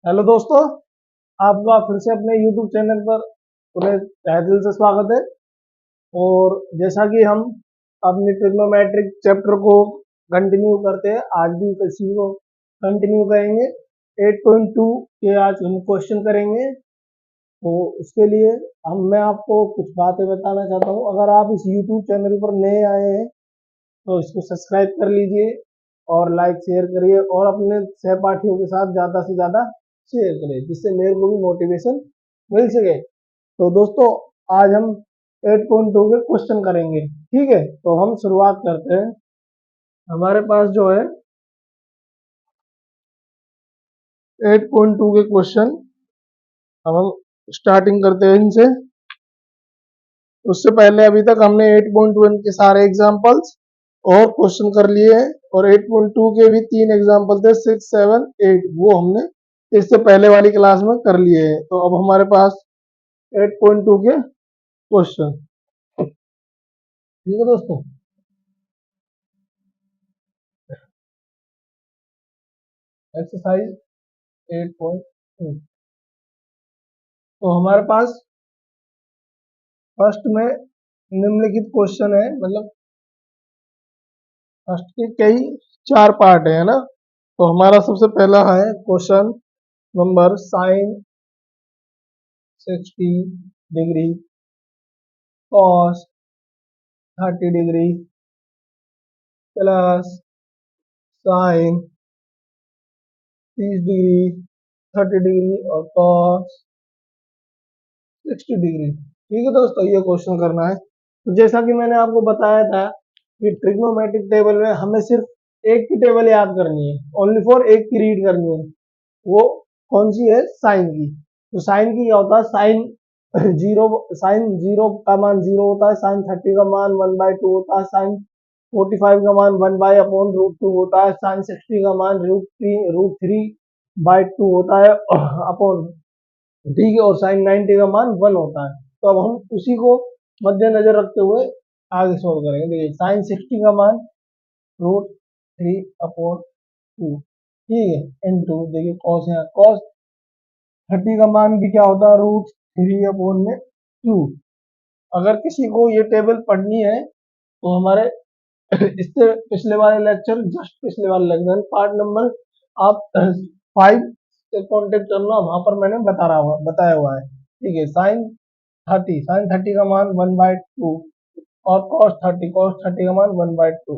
Hello दोस्तों, आपका फिर से अपने YouTube चैनल पर पूरे तहे दिल से स्वागत है। और जैसा कि हम अपनी ट्रिग्नोमेट्रिक चैप्टर को कंटिन्यू करते हैं, आज भी इसी को कंटिन्यू करेंगे। 8.2 के आज हम क्वेश्चन करेंगे। तो उसके लिए मैं आपको कुछ बातें बताना चाहता हूँ। अगर आप इस YouTube चैनल पर नए आए हैं तो इसको सब्सक्राइब कर लीजिए और लाइक शेयर करिए और अपने सहपाठियों के साथ ज़्यादा से ज़्यादा शेयर करें, जिससे मेरे को भी मोटिवेशन मिल सके। तो दोस्तों, आज हम 8.2 के क्वेश्चन करेंगे। ठीक है, तो हम शुरुआत करते हैं। हमारे पास जो है 8.2 के क्वेश्चन, अब हम स्टार्टिंग करते हैं इनसे। उससे पहले अभी तक हमने 8.1 के सारे एग्जाम्पल्स और क्वेश्चन कर लिए हैं, और 8.2 के भी 3 एग्जाम्पल थे, 6, 7, 8, वो हमने इससे पहले वाली क्लास में कर लिए हैं। तो अब हमारे पास 8.2 के क्वेश्चन। ठीक है दोस्तों, एक्सरसाइज 8.2। तो हमारे पास फर्स्ट में निम्नलिखित क्वेश्चन है, मतलब फर्स्ट के कई 4 पार्ट है ना। तो हमारा सबसे पहला है question number sine 60 degree cos 30 degree plus sine 30 degree 30 degree और कॉस 60 डिग्री। ठीक है दोस्तों, ये क्वेश्चन करना है। तो जैसा कि मैंने आपको बताया था कि ट्रिग्नोमेट्रिक टेबल में हमें सिर्फ एक की टेबल याद करनी है, ओनली फॉर एक की रीड करनी है। वो कौन सी है? साइन की। तो साइन की क्या होता है? साइन जीरो का मान 0 होता है, साइन 30 का मान 1/2 होता है, साइन 45 का मान 1/√2 होता है, साइन 60 का मान √3/2 होता है अपॉन, ठीक है, और साइन 90 का मान 1 होता है। तो अब हम उसी को मद्देनजर रखते हुए आगे सोल्व करेंगे। देखिए, साइन 60 का मान √3/2, ठीक है, इंटू, देखिए कॉस, यहाँ कॉस 30 का मान भी क्या होता है? √3/2। अगर किसी को ये टेबल पढ़नी है तो हमारे इससे पिछले वाले लेक्चर, जस्ट पिछले वाले लेक्चर पार्ट नंबर आप 5 से कॉन्टेक्ट करना, वहां पर मैंने बताया हुआ है। ठीक है, साइन 30 का मान 1/2 और कॉस 30 का मान 1/2। तो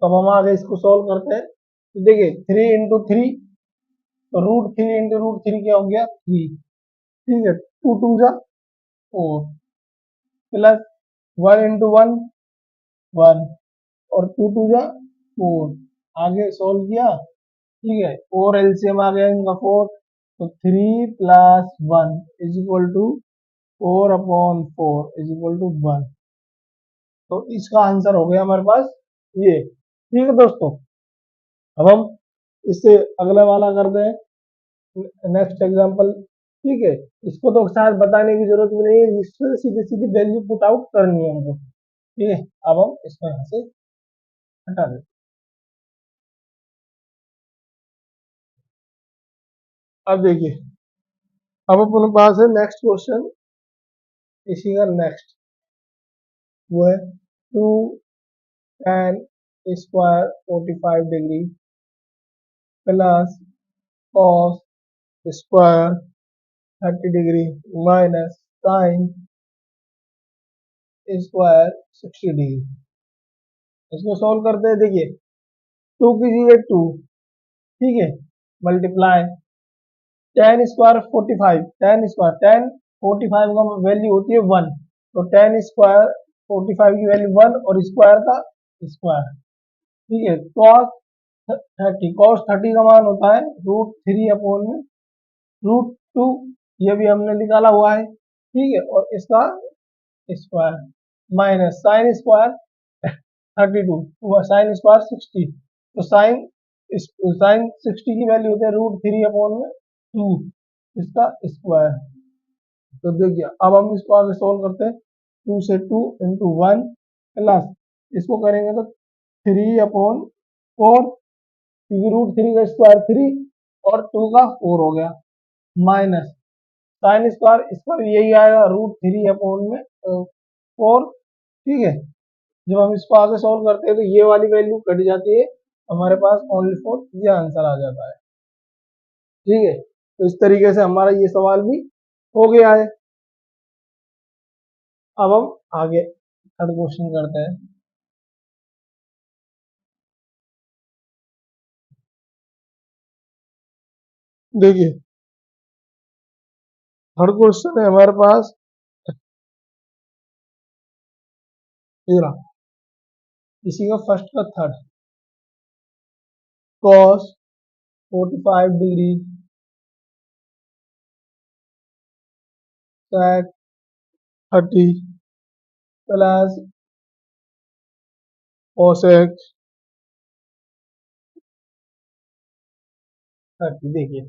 अब हम आगे इसको सोल्व करते हैं। तो देखिए, 3 × 3, तो √3 × √3 क्या हो गया? 3। ठीक है, 2 × 2 = 4 प्लस 1 × 1 1 और 2 × 2 = 4। आगे सोल्व किया, ठीक है, 4 एलसीएम आ गया इनका 4। तो 3 + 1 = 4/4 = 1। तो इसका आंसर हो गया हमारे पास ये। ठीक है दोस्तों, अब हम इससे अगला वाला करते हैं, नेक्स्ट एग्जांपल। ठीक है, इसको तो शायद बताने की जरूरत भी नहीं है, इससे सीधे सीधे वैल्यू पुट आउट करनी है हमको। ठीक है, अब हम इसको यहाँ से हटा देते। अब देखिए, अब अपने पास है नेक्स्ट क्वेश्चन, इसी का नेक्स्ट वो है 2 tan² 45 degree plus cos² 30 degree minus sin² 60 degree. इसको सॉल्व करते हैं। देखिए, 2 की जगह 2, ठीक है, मल्टीप्लाई tan² 45 का वैल्यू होती है 1, तो tan² 45 की वैल्यू 1 और स्क्वायर का स्क्वायर। ठीक है, cos 30 का मान होता है √3/√2, ये भी हमने निकाला हुआ है। ठीक है, और इसका स्क्वायर माइनस sin² 60। तो साइन 60 की वैल्यू होती है √3/2, इसका स्क्वायर। तो देखिए, अब हम इसको आगे सोल्व करते हैं। 2 से 2 × 1 प्लस, इसको करेंगे तो 3/4, क्योंकि √3 का स्क्वायर 3 और 2 का 4 हो गया, माइनस साइन स्क्वायर, इसका भी यही आएगा √3 में 4। ठीक है, जब हम इसको आगे सॉल्व करते हैं तो ये वाली वैल्यू कट जाती है, हमारे पास ओनली 4 ये आंसर आ जाता है। ठीक है, तो इस तरीके से हमारा ये सवाल भी हो गया है। अब हम आगे थर्ड क्वेश्चन करते हैं। देखिए थर्ड क्वेश्चन है हमारे पास, ये रहा, इसी का फर्स्ट का third, cos 45 degree sec 30 plus cosec 30। देखिए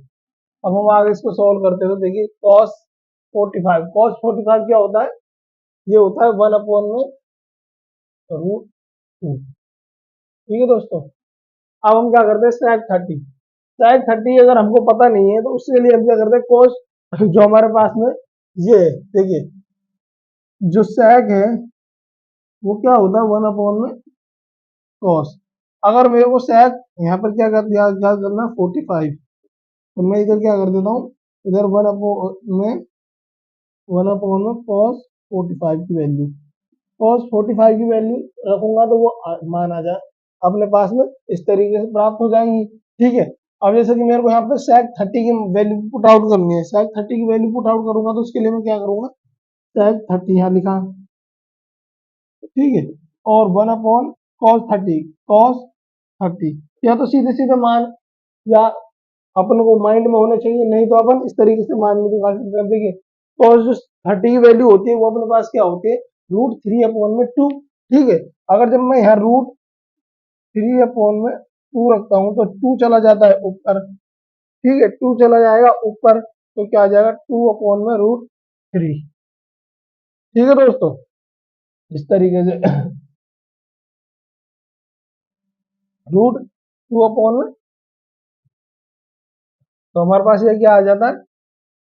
अब हम आगे इसको सॉल्व करते हैं तो देखिए cos 45 क्या होता है, ये होता है 1/√2। ठीक है दोस्तों, अब हम क्या करते हैं sec 30 अगर हमको पता नहीं है तो उसके लिए हम क्या करते हैं cos जो हमारे पास में ये है, देखिए जो sec है वो क्या होता है 1/cos। अगर मेरे को sec यहाँ पर क्या करना 45, तो मैं इधर क्या कर देता हूँ, इधर 1/में cos 45 की वैल्यू, cos 45 की वैल्यू रखूंगा तो वो मान आ जाए अपने पास में, इस तरीके से प्राप्त हो जाएंगी। ठीक है, अब जैसे कि मेरे को यहाँ पे sec 30 की वैल्यू पुट आउट करनी है, sec 30 की वैल्यू पुट आउट करूंगा तो उसके लिए मैं क्या करूंगा, sec 30 यहाँ लिखा, ठीक है, और 1/cos 30 या तो सीधे सीधे मान या अपन को माइंड में होने चाहिए, नहीं तो अपन इस तरीके से मान में निकाल सकते हैं। देखिए cos जो 30 की वैल्यू होती है वो अपने पास क्या होती है, √3/2। ठीक है, अगर जब मैं यहाँ √3/2 रखता हूँ तो 2 चला जाता है ऊपर। ठीक है, 2 चला जाएगा ऊपर तो क्या आ जाएगा 2/√3। ठीक है दोस्तों, इस तरीके से √2 तो हमारे पास ये क्या आ जाता है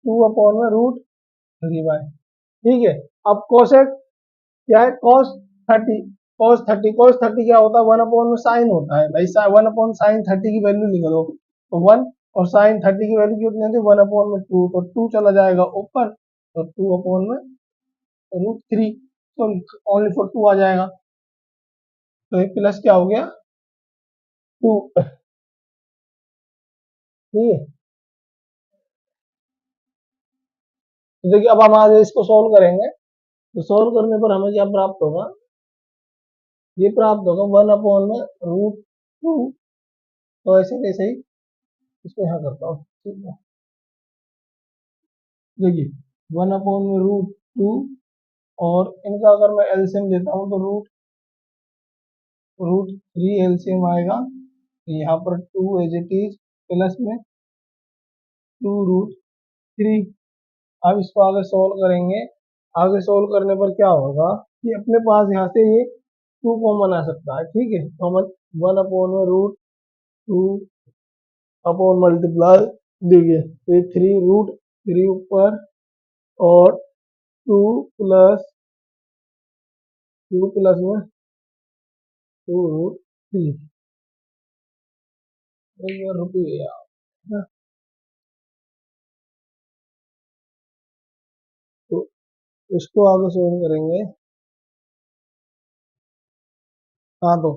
2/√3 बाय। ठीक है, अब कोसेक क्या है, cos 30 क्या होता है, 1/sin होता है भाई, 1/sin 30 की वैल्यू लिख दो तो 1, और sin 30 की वैल्यू कितनी होती है 1/2, तो 2 चला जाएगा ऊपर तो 2/√3, तो ओनली फॉर 2 आ जाएगा, तो ये प्लस क्या हो गया 2। ठीक है, तो देखिए अब हम आज इसको सोल्व करेंगे, तो सोल्व करने पर हमें क्या प्राप्त होगा, ये प्राप्त होगा 1/√2। तो ऐसे कैसे ही इसको यहाँ करता हूँ। ठीक है, देखिए 1/√2, और इनका अगर मैं एलसीएम लेता हूँ तो √3 एलसीएम आएगा, तो यहाँ पर 2 एज इट इज प्लस में 2√3। अब इसको आगे सोल्व करेंगे, आगे सोल्व करने पर क्या होगा कि अपने पास यहाँ से ये 2 कॉमन आ सकता है। ठीक है, तो हम 1/√2 अपॉन मल्टीप्लाई, देखिए तो ये 3√3 ऊपर और 2 प्लस 2 प्लस में 2√3 रुपये। तो इसको आगे सोल्व करेंगे। हाँ, तो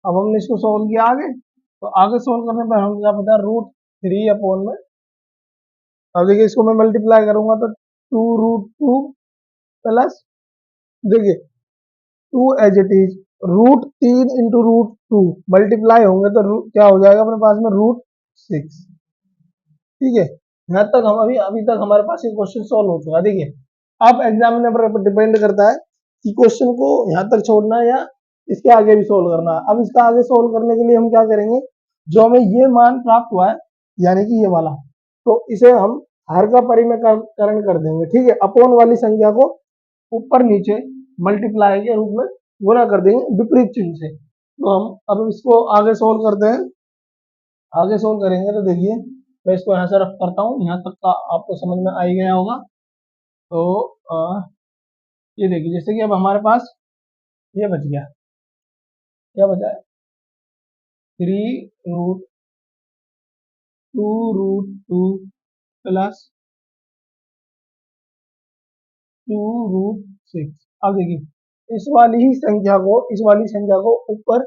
अब हमने इसको सोल्व किया आगे, तो आगे सोल्व करने पर हम क्या पता √3/में, अब देखिए इसको मैं मल्टीप्लाई करूंगा तो 2√2 प्लस, देखिए 2 एज इट इज √3 × √2 मल्टीप्लाई होंगे तो क्या हो जाएगा अपने पास में √6। ठीक है, यहाँ तक हम अभी तक हमारे पास ये क्वेश्चन सॉल्व हो चुका है। देखिए अब एग्जामिनर पर डिपेंड करता है कि क्वेश्चन को यहाँ तक छोड़ना है या इसके आगे भी सोल्व करना है। अब इसका आगे सोल्व करने के लिए हम क्या करेंगे, जो हमें ये मान प्राप्त हुआ है यानी कि ये वाला, तो इसे हम हर का परिमेयकरण कर देंगे। ठीक है, अपोन वाली संख्या को ऊपर नीचे मल्टीप्लाई के रूप में गुना कर देंगे विपरीत चिन्ह से। तो हम अब इसको आगे सोल्व करते हैं, आगे सोल्व करेंगे तो देखिए मैं इसको यहाँ से रफ करता हूँ, यहाँ तक का आपको समझ में आ ही गया होगा। तो ये देखिए, जैसे कि अब हमारे पास ये बच गया, क्या बचा है, 3√2 प्लस 2√6। अब देखिए, इस वाली संख्या को ऊपर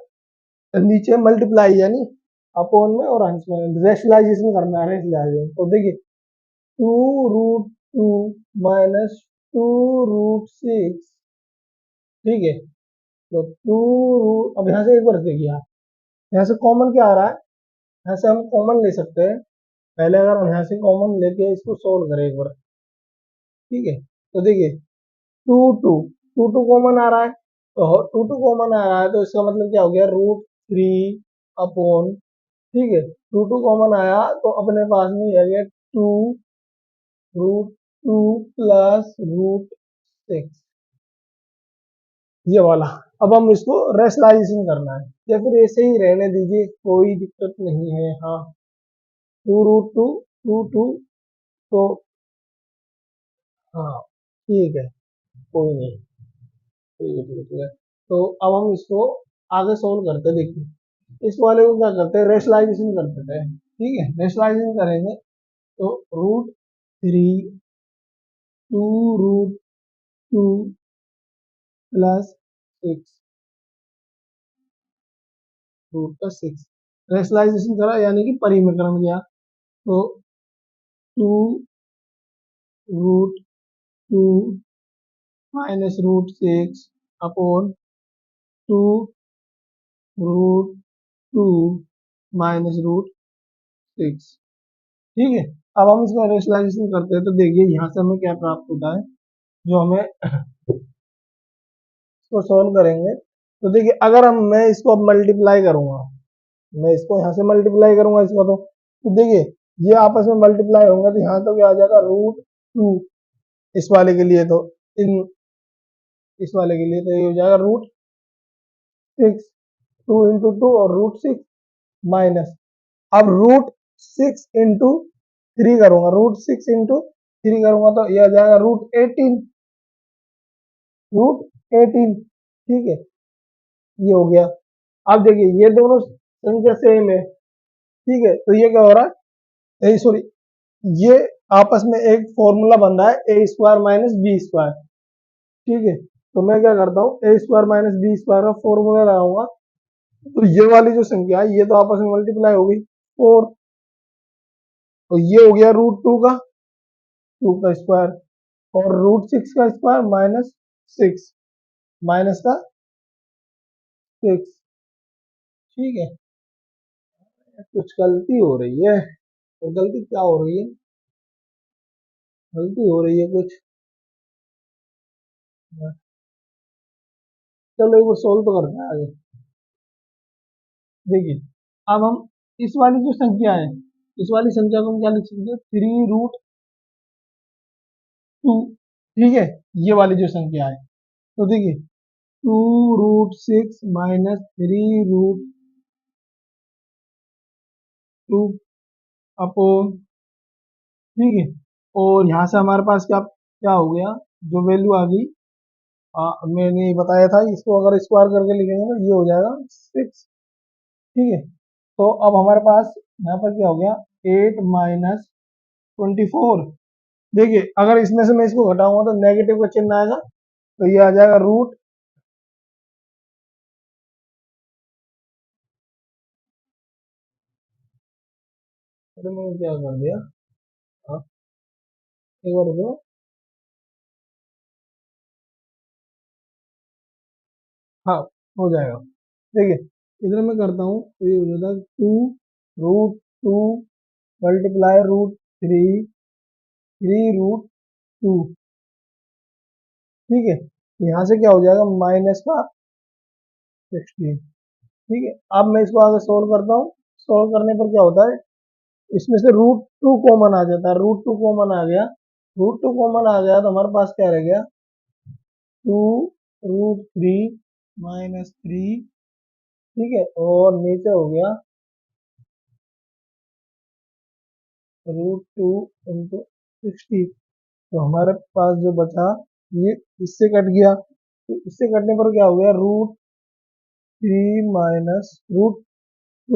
नीचे मल्टीप्लाई यानी अपोन में और अंश में रेशनलाइजेशन करना है, रेशनलाइजेशन। तो देखिए, 2√2 माइनस 2√6, ठीक है। तो अब यहाँ से एक बार देखिए आप, यहाँ से कॉमन क्या आ रहा है, यहाँ से हम कॉमन ले सकते हैं। पहले अगर हम यहाँ से कॉमन लेके इसको सोल्व करें एक बार, ठीक है। तो देखिए, two two two two common आ रहा है, तो टू टू कॉमन आ रहा है तो इसका मतलब क्या हो गया, √3 अपॉन, ठीक है। टू टू कॉमन आया तो अपने पास में आ गया 2√2 प्लस √6, ये वाला। अब हम इसको रेशनलाइजेशन करना है या फिर ऐसे ही रहने दीजिए, कोई दिक्कत नहीं है। हाँ, 2√2 तो हाँ, ठीक है, कोई नहीं, ठीक है, ठीक है, ठीक है। तो अब हम इसको आगे सोल्व करते हैं। देखिए, इस वाले को क्या करते हैं, रेशनलाइजेशन कर देते हैं, ठीक है। रेशनलाइजेशन करेंगे तो √3 2√2 प्लस 6 √6 रेशनलाइजेशन करा यानी कि परिमेकरण किया। तो 2√2 माइनस √6 अपॉन 2√2 माइनस √6, ठीक है। अब हम इसका रेशनलाइजेशन करते हैं तो देखिए यहाँ से हमें क्या प्राप्त होता है, जो हमें इसको सोल्व करेंगे। तो देखिए, अगर मैं इसको अब मल्टीप्लाई करूंगा, मैं इसको यहाँ से मल्टीप्लाई करूंगा इसको, तो देखिए ये आपस में मल्टीप्लाई होंगे तो यहाँ तो क्या आ जाएगा, √2 इस वाले के लिए, तो इन इस वाले के लिए तो ये हो जाएगा √6, 2 into 2 और √6 माइनस, अब √6 into 3 करूंगा, √6 into 3 करूंगा तो यह आ जाएगा √18, ठीक है, ये हो गया। अब देखिए ये दोनों संख्या सेम है, ठीक है। तो ये क्या हो रहा है, सॉरी, ये आपस में एक फॉर्मूला बन रहा है, a² माइनस b², ठीक है। तो मैं क्या करता हूँ, a² माइनस b² का फॉर्मूला लगाऊंगा, तो ये वाली जो संख्या है ये तो आपस में मल्टीप्लाई हो गई, और तो ये हो गया √2 का और √6 का स्क्वायर माइनस 6, माइनस का 6, ठीक है। कुछ गलती हो रही है, और गलती क्या हो रही है, गलती हो रही है कुछ। चलो एक बार सोल्व तो करते हैं आगे। देखिए, अब हम इस वाली जो संख्या है, इस वाली संख्या को हम क्या लिख सकते हैं, 3√2, ठीक है, ये वाली जो संख्या है। तो देखिए, 2√6 माइनस 3√2 अपॉन, ठीक है। और यहाँ से हमारे पास क्या क्या हो गया, जो वैल्यू आ गई, मैंने बताया था, इसको अगर स्क्वायर करके लिखेंगे तो ये हो जाएगा 6, ठीक है। तो अब हमारे पास यहाँ पर क्या हो गया, 8 माइनस 24। देखिए, अगर इसमें से मैं इसको घटाऊंगा तो नेगेटिव का चिन्ह आएगा, तो ये आ जाएगा रूट, तो मैंने क्या कर दिया, हाँ, एक बार रुको, हाँ, हो जाएगा। देखिए, इधर मैं करता हूँ तो ये हो जाता है 2√2 मल्टीप्लाई √3, 3√2, ठीक है। यहाँ से क्या हो जाएगा, माइनस का 16, ठीक है। अब मैं इसको आगे सोल्व करता हूँ, सोल्व करने पर क्या होता है, इसमें से √2 कॉमन आ जाता है, √2 कॉमन आ गया, √2 कॉमन आ गया तो हमारे पास क्या रह गया, 2√3 माइनस 3, ठीक है, और नीचे हो गया √2 × 60। तो हमारे पास जो बचा ये इससे कट गया, तो इससे कटने पर क्या हो गया, √3 - √2 -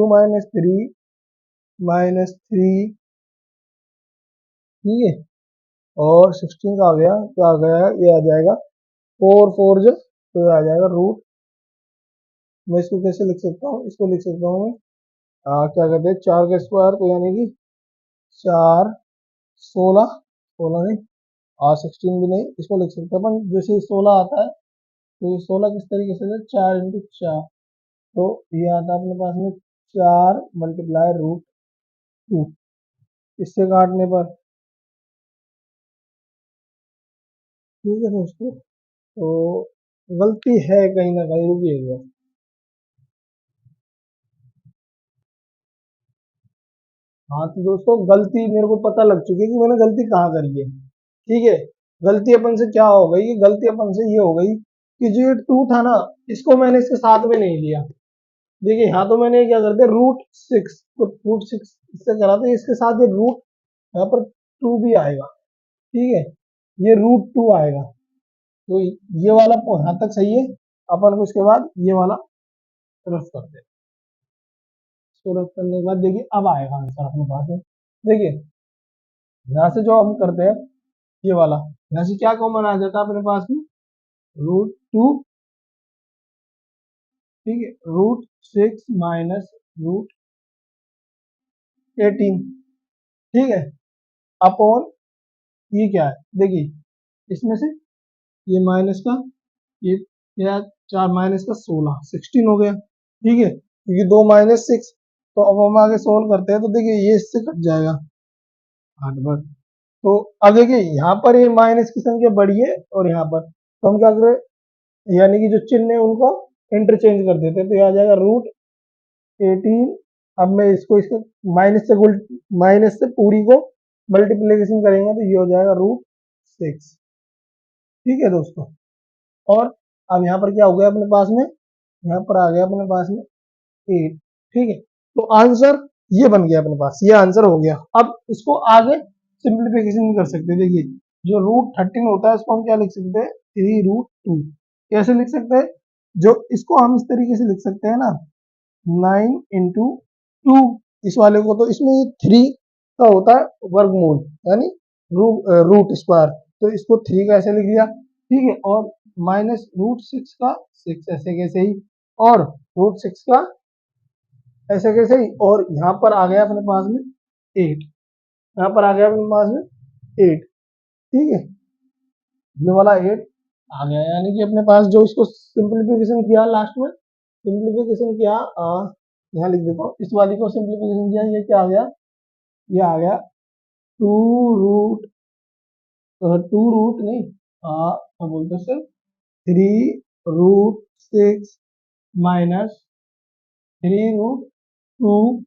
3 - 3, ठीक है। और 16 का आ गया, क्या आ गया, ये आ जाएगा 4 4 जो, तो ये आ जाएगा रूट। मैं इसको कैसे लिख सकता हूँ, इसको लिख सकता हूँ क्या कहते हैं, 4 का स्क्वायर, तो यानी कि 4 16, 16 नहीं, 16 भी नहीं, इसको लिख सकते हैं अपन जैसे 16 आता है, तो ये 16 किस तरीके से, 4 × 4, तो ये आता है अपने पास में 4 × √2, इससे काटने पर, ठीक है दोस्तों। तो गलती है कहीं ना कहीं, रुकिएगा। हाँ तो दोस्तों गलती मेरे को पता लग चुकी है कि मैंने गलती कहाँ करी है, ठीक है। गलती अपन से क्या हो गई, गलती अपन से ये हो गई कि जो ये 2 था ना, इसको मैंने इसके साथ में नहीं लिया। देखिए यहाँ तो मैंने क्या कर दिया, √6, तो √6 इससे करा, तो इसके साथ ये रूट, यहाँ पर 2 भी आएगा, ठीक है, ये √2 आएगा। तो ये वाला यहाँ तक सही है। अपन को इसके बाद ये वाला रफ करते हैं। इसको रफ करने के बाद देखिए अब आएगा आंसर अपने पास में। देखिए यहाँ से जो हम करते हैं ये वाला, यहाँ से क्या कॉमन आ जाता है अपने पास में, √2, ठीक है, √6 - √18, ठीक है, अपॉन ये क्या है, देखिए इसमें से ये माइनस का ये, या 4 माइनस का 16, 16 हो गया, ठीक है, क्योंकि 2 - 6, तो अब हम आगे सोल्व करते हैं, तो देखिए ये इससे कट जाएगा 8 बार। तो अब देखिए यहाँ पर ये माइनस की संख्या बड़ी है और यहाँ पर, तो हम क्या करें, यानी कि जो चिन्ह है उनको इंटरचेंज कर देते हैं, तो ये आ जाएगा √18। अब मैं इसको इसके माइनस से पूरी को मल्टीप्लीकेशन करेंगे, तो ये हो जाएगा √6, ठीक है दोस्तों। और अब यहाँ पर क्या हो गया अपने पास में, यहाँ पर आ गया अपने पास में 8, ठीक है। तो आंसर ये बन गया अपने पास, ये आंसर हो गया। अब इसको आगे सिंप्लीफिकेशन कर सकते हैं। देखिए जो √13 होता है इसको हम क्या लिख सकते हैं, 3√2। कैसे लिख सकते हैं, जो इसको हम इस तरीके से लिख सकते हैं ना, 9 × 2, इस वाले को, तो इसमें ये 3 का होता है वर्गमूल, यानी रूट स्क्वायर, तो इसको 3 का ऐसे लिख लिया, ठीक है, और माइनस √6 का 6 ऐसे कैसे ही, और √6 का ऐसे कैसे ही, और यहाँ पर आ गया अपने पास में 8, यहाँ पर आ गया अपने पास में 8, ठीक है, ये वाला 8 आ गया, यानी कि अपने पास जो इसको सिंप्लीफिकेशन किया लास्ट में, सिंप्लीफिकेशन किया, यहाँ लिख देता हूँ, इस वाली को सिंप्लीफिकेशन किया, ये क्या आ गया, ये आ गया 2 रूट, 2 रूट नहीं, क्या बोलते हैं सर, 3√6 -3√2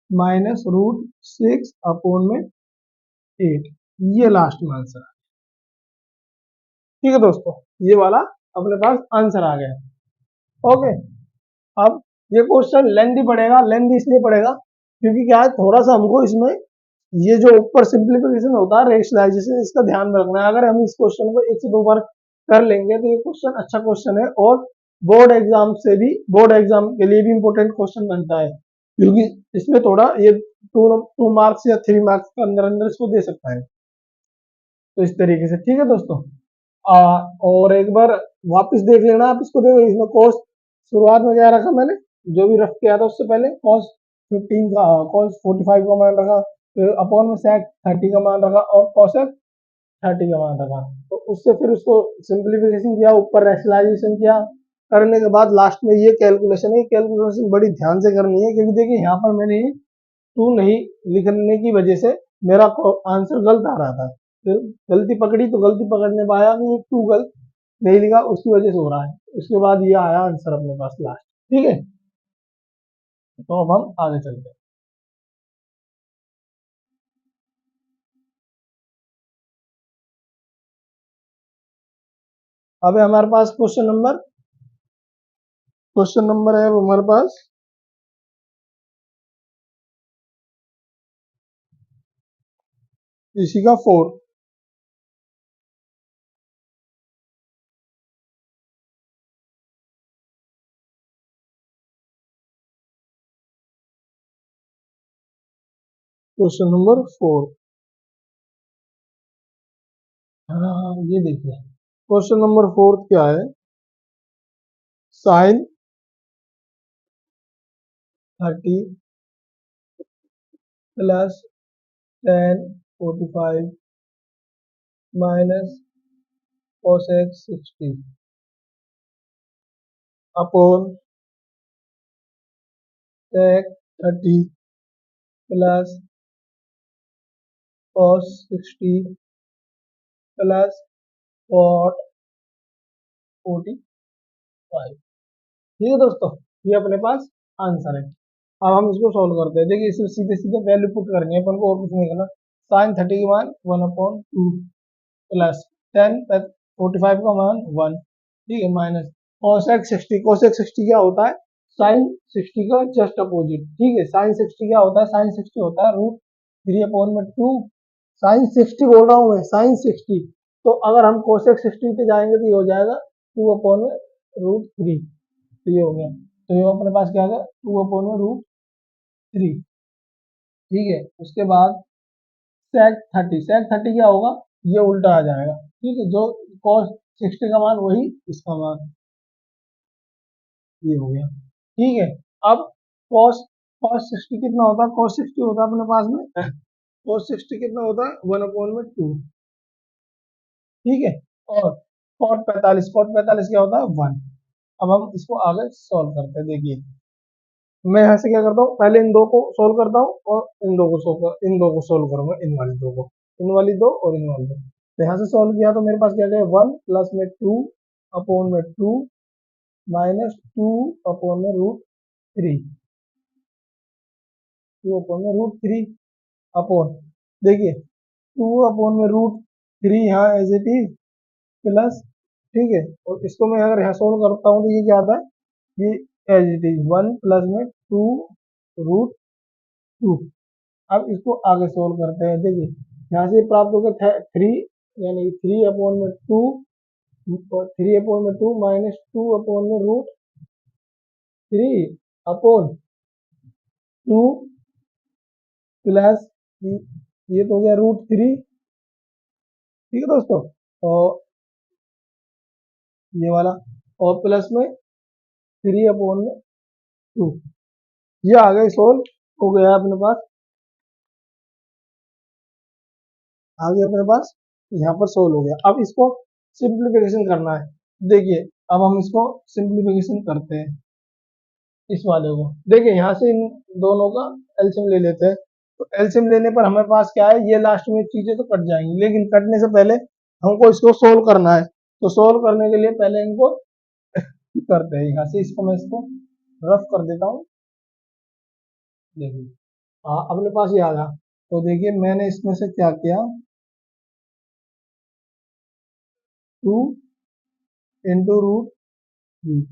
-√6 अपॉन में 8, ये लास्ट में आंसर है, ठीक है दोस्तों। ये वाला अपने पास आंसर आ गया, ओके। अब ये क्वेश्चन लेंदी पड़ेगा, लेंदी इसलिए पड़ेगा क्योंकि क्या है, थोड़ा सा हमको इसमें ये जो ऊपर सिंप्लीफिकेशन होता है, रेशनलाइजेशन, इसका ध्यान में रखना है। अगर हम इस क्वेश्चन को 1 से 2 बार कर लेंगे तो ये क्वेश्चन अच्छा क्वेश्चन है, और बोर्ड एग्जाम से भी, बोर्ड एग्जाम के लिए भी इंपॉर्टेंट क्वेश्चन बनता है, क्योंकि इसमें थोड़ा ये 2 मार्क्स या 3 मार्क्स के अंदर अंदर इसको दे सकता है, तो इस तरीके से, ठीक है दोस्तों। और एक बार वापस देख लेना आप इसको, देखो इसमें कॉस शुरुआत में क्या रखा मैंने, जो भी रफ किया था उससे पहले cos 15 का, cos 45 का मान रखा, फिर अपॉन में sec 30 का मान रखा, और cosec 30 का मान रखा, तो उससे फिर उसको सिंप्लीफिकेशन किया, ऊपर रैशनलाइजेशन किया, करने के बाद लास्ट में ये कैलकुलेशन है, ये कैलकुलेशन बड़ी ध्यान से करनी है, क्योंकि देखिए यहाँ पर मैंने 2 नहीं लिखने की वजह से मेरा आंसर गलत आ रहा था, फिर गलती पकड़ी तो गलती पकड़ने पाया कि 2 गलत नहीं लिखा, उसकी वजह से हो रहा है, उसके बाद ये आया आंसर अपने पास लास्ट, ठीक है। तो अब हम आगे चलते हैं। अब है हमारे पास क्वेश्चन नंबर, है हमारे पास इसी का 4। Question number 4। हाँ ये देखिए क्वेश्चन नंबर 4 क्या है, sine 30 plus 10 45 minus cosec 60 upon sec 30 plus cos 60 plus cot 45। ठीक है दोस्तों, ये अपने पास आंसर है। अब हम इसको सॉल्व करते हैं। देखिए इसमें सीधे सीधे वैल्यू पुट करनी है अपन को, और कुछ नहीं करना। साइन 30 की मान 1/2 प्लस 10 45 का मान 1, ठीक है, माइनस कोसेक 60। कोसेक 60 क्या होता है, साइन 60 का जस्ट अपोजिट। ठीक है, साइन 60 क्या होता है, साइन 60 होता है √3/2। साइन 60 बोल रहा हूँ मैं, साइन 60। तो अगर हम कोसेक 60 पे जाएंगे तो ये हो जाएगा 2/√3। तो ये हो गया, तो ये अपने पास क्या आ गया 2/√3। ठीक है, उसके बाद सेक 30 क्या होगा, ये उल्टा आ जाएगा। ठीक है, जो कॉस 60 का मान वही इसका मान, ये हो गया। ठीक है, अब कॉस कॉस 60 कितना होता है, कॉस 60 होता है अपने पास में कॉस 60 कितना होता है 1/2। ठीक है, और कॉट 45 क्या होता है 1। अब हम इसको आगे सॉल्व करते हैं। देखिए मैं यहाँ से क्या करता हूँ, पहले इन दो को सोल्व करता हूँ और इन दो को सोल्व करूंगा, इन वाली दो को, इन वाली दो और इन वाली दो। तो यहाँ से सोल्व किया तो मेरे पास क्या गया 1 प्लस में 2/2 माइनस 2/√3, 2/√3 अपॉन, देखिए 2/√3 यहाँ एज इट इज प्लस, ठीक है, और इसको मैं अगर यहाँ सोल्व करता हूँ तो ये क्या आता है, ये एज इट इज 1 प्लस में 2√2। अब इसको आगे सोल्व करते हैं। देखिए यहाँ से प्राप्त हो गया 3, यानी 3/2, 3/2 माइनस 2/√3 अपॉन 2 प्लस, ये तो हो गया √3। ठीक है दोस्तों, और ये वाला, और प्लस में 3/2, ये आ गए सोल्व हो गया अपने पास, आ गया अपने पास, यहाँ पर सोल्व हो गया। अब इसको सिंप्लीफिकेशन करना है। देखिए अब हम इसको सिंप्लीफिकेशन करते हैं, इस वाले को। देखिए यहाँ से इन दोनों का एलसीएम ले लेते हैं। तो एलसीएम लेने पर हमारे पास क्या है, ये लास्ट में चीजें तो कट जाएंगी, लेकिन कटने से पहले हमको इसको सोल्व करना है। तो सोल्व करने के लिए पहले इनको करते हैं। यहाँ से इसको मैं इसको रफ कर देता हूँ। देखिए हाँ अपने पास ये आ गया। तो देखिए मैंने इसमें से क्या किया, 2 × √3,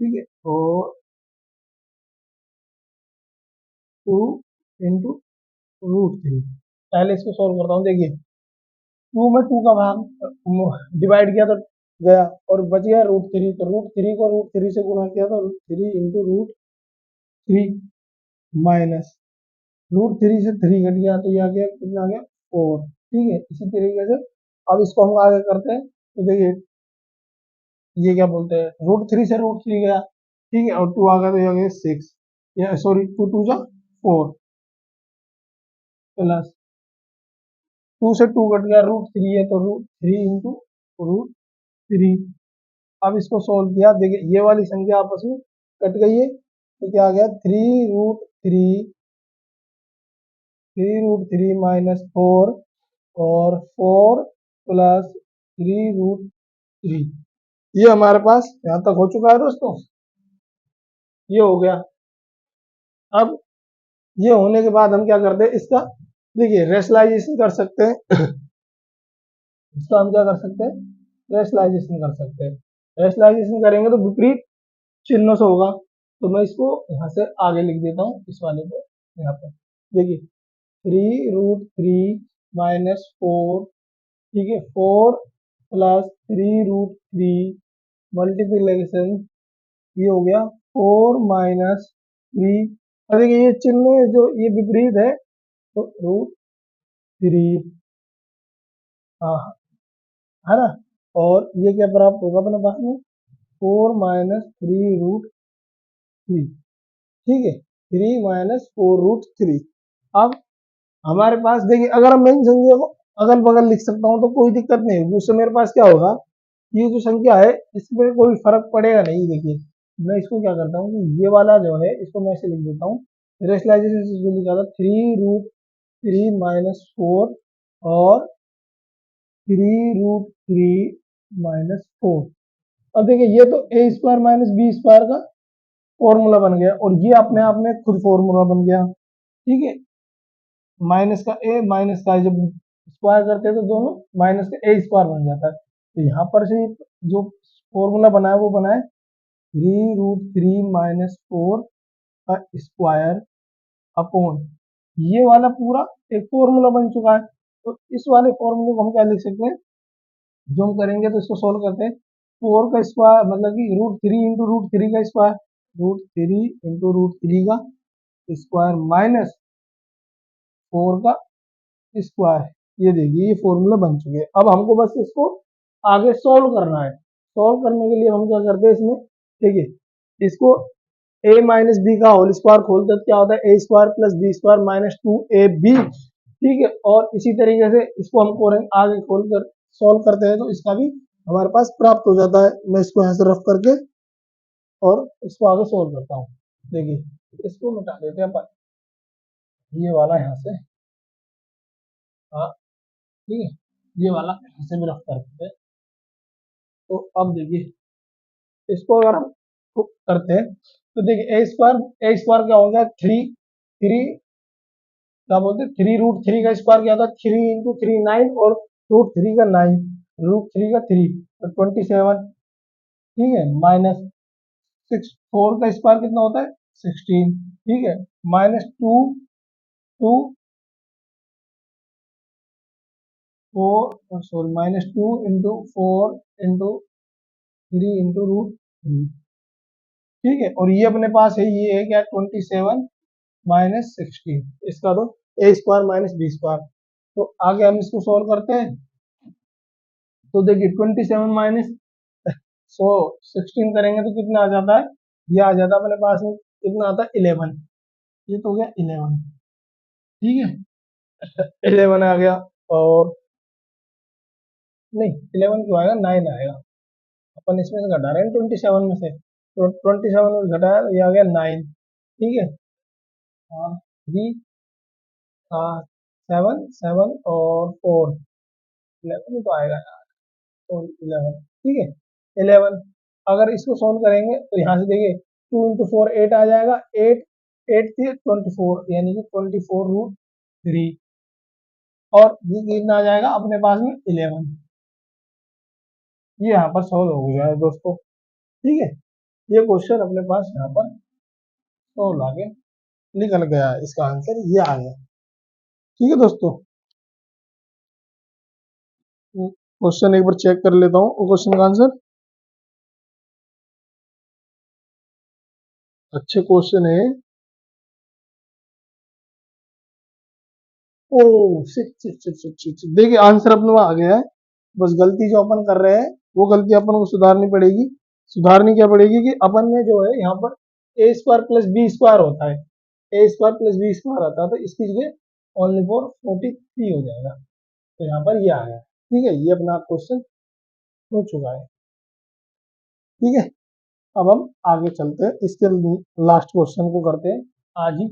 ठीक है, और 2 × √3। पहले इसको सोल्व करता हूँ। देखिए 2 में 2 का भाग डिवाइड किया तो गया, और बच गया √3। तो √3 को √3 से गुणा किया तो 3 × √3 माइनस √3 से 3 घट गया तो ये आ गया, कितना आ गया 4। ठीक है, इसी तरीके से अब इसको हम आगे करते हैं। तो देखिए ये क्या बोलते हैं, √3 से √3 गया, ठीक है, और 2 आ गया तो ये आ गया 6, या सॉरी 2 2 जा 4 प्लस 2 से 2 कट गया, √3 है तो √3 अब इसको सोल्व किया। देखिए ये वाली संख्या आपस में कट गई है, तो क्या आ गया 3√3 -4 और 4 प्लस 3√3। ये हमारे पास यहाँ तक हो चुका है दोस्तों, ये हो गया। अब ये होने के बाद हम क्या करते हैं, इसका देखिए रेशनलाइजेशन कर सकते हैं। इसका हम क्या कर सकते हैं, रेशनलाइजेशन कर सकते हैं। रेशनलाइजेशन करेंगे तो विपरीत चिन्हों से होगा। तो मैं इसको यहाँ से आगे लिख देता हूँ, इस वाले को यहाँ पे। देखिए 3√3 -4, ठीक है, 4 प्लस 3√3 मल्टीप्लीकेशन, ये हो गया 4 - 3। और देखिए ये चिन्ह जो ये विपरीत है तो √3, हाँ है ना। और ये क्या प्राप्त होगा अपने पास में 4 - 3√3, ठीक है, 3 - 4√3। अब हमारे पास देखिए अगर हम इन संख्या को अगल बगल लिख सकता हूँ तो कोई दिक्कत नहीं होगी, उससे मेरे पास क्या होगा, ये जो संख्या है इसमें कोई फर्क पड़ेगा नहीं। देखिए मैं इसको क्या करता हूँ कि ये वाला जो है इसको मैं ऐसे लिख देता हूँ, रेशनलाइजेशन से जो लिखा था 3√3 - 4 और 3√3 - 4। अब देखिए ये तो a² - b² का फॉर्मूला बन गया और ये अपने आप में खुद फॉर्मूला बन गया, ठीक है। माइनस का ए माइनस का जब स्क्वायर करते हैं तो दोनों माइनस का a² बन जाता है। तो यहाँ पर से जो फॉर्मूला बना है वो बना है 3√3 - 4 का स्क्वायर अपॉन ये वाला पूरा एक फॉर्मूला बन चुका है। तो इस वाले फॉर्मूले को हम क्या लिख सकते हैं, जो हम करेंगे तो इसको सोल्व करते हैं, 4 का स्क्वायर मतलब कि √3 × √3 का स्क्वायर, √3 × √3 का स्क्वायर माइनस 4 का स्क्वायर। ये देखिए ये फॉर्मूला बन चुके हैं। अब हमको बस इसको आगे सोल्व करना है। सोल्व करने के लिए हम क्या करते हैं इसमें, ठीक है, इसको a - b का होल स्क्वायर खोलते तो क्या होता है a² + b² - 2ab, ठीक है। और इसी तरीके से इसको हमको आगे खोल कर सोल्व करते हैं तो इसका भी हमारे पास प्राप्त हो जाता है। मैं इसको यहाँ से रफ करके और इसको आगे सोल्व करता हूँ। देखिए इसको मिटा देते हैं अपन, ये वाला यहाँ से, हाँ ठीक है, ये वाला यहाँ से भी रफ कर देते हैं। तो अब देखिए इसको अगर हम करते हैं तो देखिए a² क्या हो गया 3 क्या बोलते हैं 3√3 का स्क्वायर क्या था 3 × 3 9 और √3 का 9, √3 का 3 तो 27, ठीक है, माइनस 4 का स्क्वायर कितना होता है 16, ठीक है, -2 2 4 सॉरी -2 × 4 × 3 × √3, ठीक है। और ये अपने पास है, ये है क्या 27 - 16, इसका तो a² - b²। तो आगे हम इसको सोल्व करते हैं तो देखिए 27 माइनस 16 करेंगे तो कितना आ जाता है, ये आ जाता है अपने पास में कितना आता है 11, ये तो हो गया 11, ठीक है 11 आ गया। और नहीं 11 क्यों आएगा 9 आएगा, अपन इसमें से घटा रहे हैं 27 में से, तो 27 में से घटाया तो ये आ गया 9, ठीक है। हाँ 3 7 7 और 4 11 तो आएगा यार, और 11, ठीक है 11। अगर इसको सोल्व करेंगे तो यहाँ से देखिए 2 × 4 8 आ जाएगा, 8 8 थी 24 यानी कि 24√3, और ये कितना आ जाएगा अपने पास में 11। ये यहाँ पर सोल्व हो गया है दोस्तों, ठीक है, ये क्वेश्चन अपने पास यहाँ पर सोल्व आगे निकल गया है, इसका आंसर ये आ गया, ठीक है दोस्तों। क्वेश्चन एक बार चेक कर लेता हूँ क्वेश्चन का आंसर, अच्छे क्वेश्चन है। Oh shit shit shit shit shit shit. देखिए आंसर अपने वहाँ आ गया है, बस गलती जो अपन कर रहे हैं वो गलती अपन को सुधारनी पड़ेगी। सुधारनी क्या पड़ेगी कि अपन में जो है यहाँ पर a² + b² होता है, a² + b² आता है, तो इसकी जगह ओनली फॉर 43 हो जाएगा, तो यहाँ पर ये आ गया, ठीक है, ये अपना क्वेश्चन हो चुका है, ठीक है। अब हम आगे चलते हैं, इसके लास्ट क्वेश्चन को करते हैं आज ही,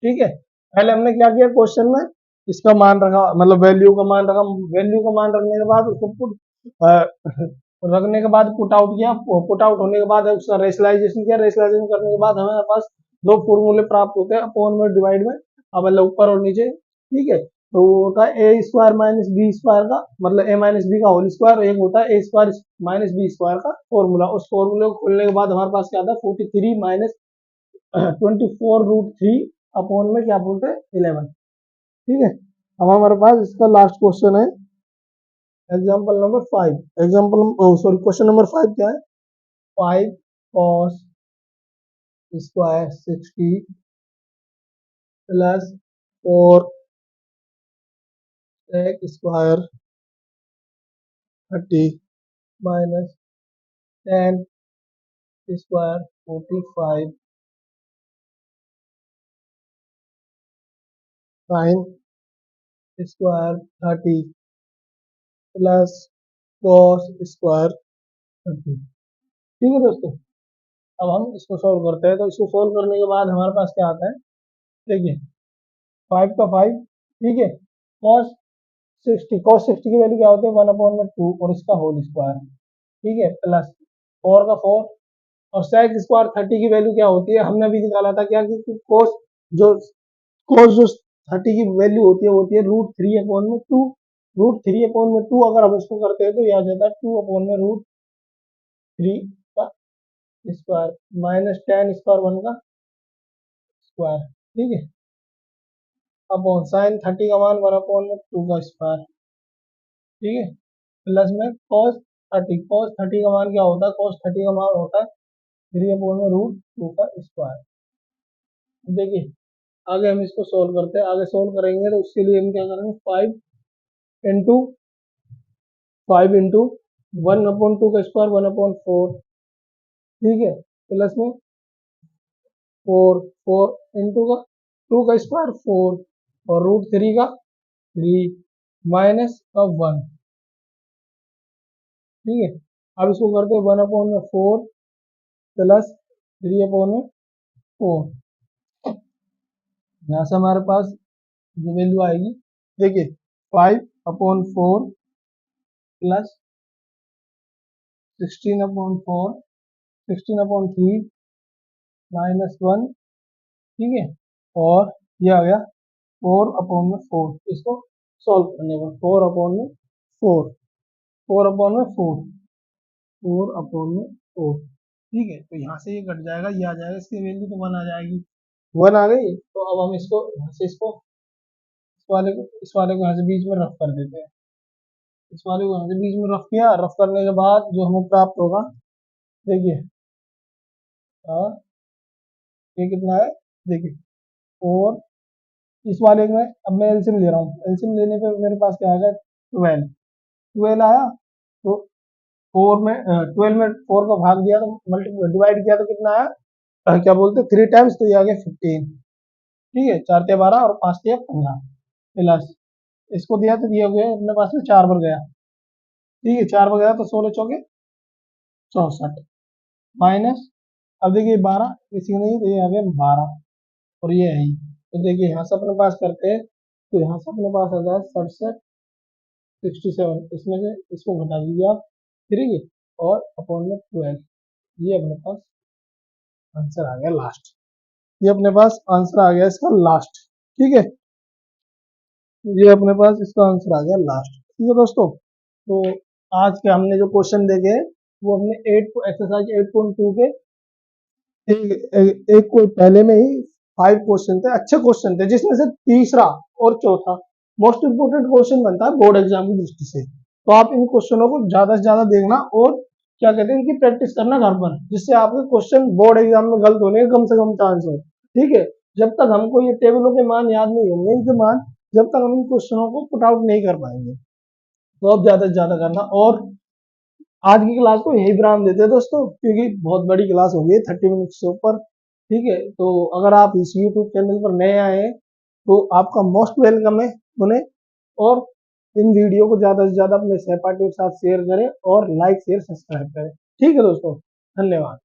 ठीक है। पहले हमने क्या किया क्वेश्चन में, इसका मान रखा, मतलब वैल्यू का मान रखा, वैल्यू का मान रखने के बाद उसको रखने के बाद पुट आउट किया, पुट आउट होने के बाद उसका रेशनलाइजेशन किया, रेशनलाइजेशन करने के बाद हमारे पास दो फॉर्मूले प्राप्त होते हैं, अपोन में डिवाइड में, अब मतलब ऊपर और नीचे, ठीक है। तो वो होता है a² - b² का मतलब a - b का होल स्क्वायर, एक होता है a² - b² का फॉर्मूला। उस फॉर्मूले को खोलने के बाद हमारे पास क्या आता है 43 - 24√3 अपॉन में क्या बोलते हैं 11। ठीक है, अब हमारे पास इसका लास्ट क्वेश्चन है एग्जाम्पल नंबर 5। क्वेश्चन नंबर 5 क्या है? 5 cos square 60 plus 4 sec square 30 minus 10 square 45 sin square 30 plus cos square 30। ठीक है दोस्तों, अब हम इसको सॉल्व करते हैं। तो इसको सॉल्व करने के बाद हमारे पास क्या आता है, देखिए 5 का 5, ठीक है, cos 60, cos 60 की वैल्यू क्या होती है 1/2 और इसका होल स्क्वायर, ठीक है, प्लस 4 का 4 और sec स्क्वायर 30 की वैल्यू क्या होती है, हमने अभी निकाला था क्या कि जो cos जो 30 की वैल्यू होती है √3/2। √3/2 अगर हम इसको करते हैं तो यह आ जाता है 2/√3 का स्क्वायर माइनस 10 स्क्वायर 1 का स्क्वायर, ठीक है, अपॉन साइन 30 का मान 1/2 का स्क्वायर, ठीक है, प्लस में cos 30 का मान क्या होता है, cos 30 का मान होता है 3/√2 का स्क्वायर। देखिए आगे हम इसको सोल्व करते हैं, आगे सोल्व करेंगे तो उसके लिए हम क्या करेंगे 5 इंटू 1/2 का स्क्वायर 1/4, ठीक है, प्लस में 4 इंटू का 2 का स्क्वायर 4 और √3 का 3 माइनस का 1, ठीक है। अब इसको करते हैं 1/4 प्लस 3/4, यहाँ से हमारे पास जो वैल्यू आएगी, देखिए 5/4 प्लस 16/4 16/3 -1, ठीक है, और ये आ गया 4/4। इसको सॉल्व करने पर 4/4 4/4, ठीक है, तो यहाँ से ये कट जाएगा, ये आ जाएगा, इसकी वैल्यू तो 1 आ जाएगी, 1 आ गई। तो अब हम इसको यहाँ से इस वाले को यहाँ से बीच में रफ कर देते हैं। इस वाले को यहाँ से बीच में रफ किया, रफ करने के बाद जो हमें प्राप्त होगा, देखिए ये कितना है, देखिए 4, इस वाले में अब मैं एलसीएम ले रहा हूँ, एलसीएम लेने पे मेरे पास क्या आएगा 12 आया, तो 12 में 4 का भाग दिया तो मल्टीप्लाई डिवाइड किया तो कितना आया, क्या बोलते 3 टाइम्स, तो ये आ गया 15, ठीक है, 4 × 12 और 5 × 15 प्लस इसको दिया तो दिया गया अपने पास में 4 बार गया, ठीक है, 4 बार गया तो 16 चौके 64 माइनस, अब देखिए 12 किसी नहीं तो ये आ गया 12 और ये है ही, तो देखिए यहाँ से अपने पास करते हैं तो यहाँ से अपने पास आ जाए 67 67, इसमें से इसको घटा दीजिए आप, ठीक है, और अपॉन में 12, ये अपने पास आंसर आ गया लास्ट, ये अपने पास आंसर आ गया इसका लास्ट, ठीक है, ये अपने पास इसका आंसर आ गया लास्ट, ठीक है दोस्तों। तो आज के हमने जो क्वेश्चन देखे वो हमने एक्सरसाइज 8.2 के एक को पहले में ही 5 क्वेश्चन थे, अच्छे क्वेश्चन थे, जिसमें से तीसरा और चौथा मोस्ट इंपोर्टेंट क्वेश्चन बनता है बोर्ड एग्जाम की दृष्टि से। तो आप इन क्वेश्चनों को ज्यादा से ज्यादा देखना और क्या कहते हैं इनकी प्रैक्टिस करना घर पर, जिससे आपके क्वेश्चन बोर्ड एग्जाम में गलत होने के कम से कम चांस हो, ठीक है। जब तक हमको ये टेबलों के मान याद नहीं होंगे, इनके मान, जब तक हम इन क्वेश्चनों को पुट आउट नहीं कर पाएंगे, तो आप ज्यादा से ज्यादा करना। और आज की क्लास को यही विराम देते हैं दोस्तों, क्योंकि बहुत बड़ी क्लास हो गई 30 मिनट से ऊपर, ठीक है। तो अगर आप इस यूट्यूब चैनल पर नए आए हैं तो आपका मोस्ट वेलकम है सुने, और इन वीडियो को ज़्यादा से ज़्यादा अपने सहपाठियों के साथ शेयर करें और लाइक शेयर सब्सक्राइब करें, ठीक है दोस्तों, धन्यवाद।